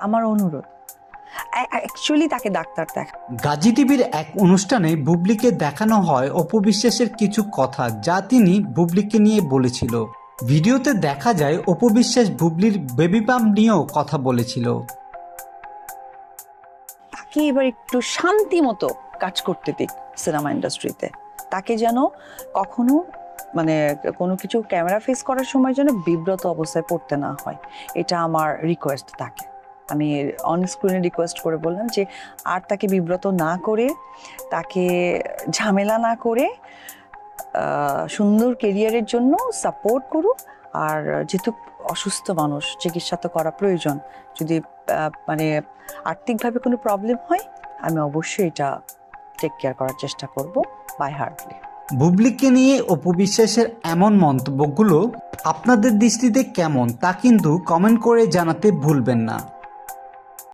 আমার অনুরোধ অ্যাকচুয়ালি তাকে ডাক্তার দেখা। গাজী টিভির এক অনুষ্ঠানে বুবলিকে দেখানো হয় অপু বিশ্বাসের কিছু কথা যা তিনি বুবলিকে নিয়ে বলেছিল। ভিডিওতে দেখা যায় অপু বিশ্বাস বুবলির বেবি পাম্প নিয়েও কথা বলেছিল। তাকে এবার একটু শান্তি মতো কাজ করতে দিক সিনেমা ইন্ডাস্ট্রিতে। তাকে যেন কখনো মানে কোনো কিছু ক্যামেরা ফেস করার সময় যেন বিব্রত অবস্থায় পড়তে না হয়, এটা আমার রিকোয়েস্ট তাকে। আমি অন স্ক্রিনে রিকোয়েস্ট করে বললাম যে আর তাকে বিব্রত না করে, তাকে ঝামেলা না করে সুন্দর কেরিয়ারের জন্য সাপোর্ট করুক। আর যেহেতু অসুস্থ মানুষ, চিকিৎসা তো করা প্রয়োজন। যদি মানে আর্থিকভাবে কোনো প্রবলেম হয়, আমি অবশ্যই এটা টেক কেয়ার করার চেষ্টা করব বাই হার্টলি। বুবলিকে নিয়ে অপু বিশ্বাসের এমন মন্তব্যগুলো আপনাদের দৃষ্টিতে কেমন তা কিন্তু কমেন্ট করে জানাতে ভুলবেন না।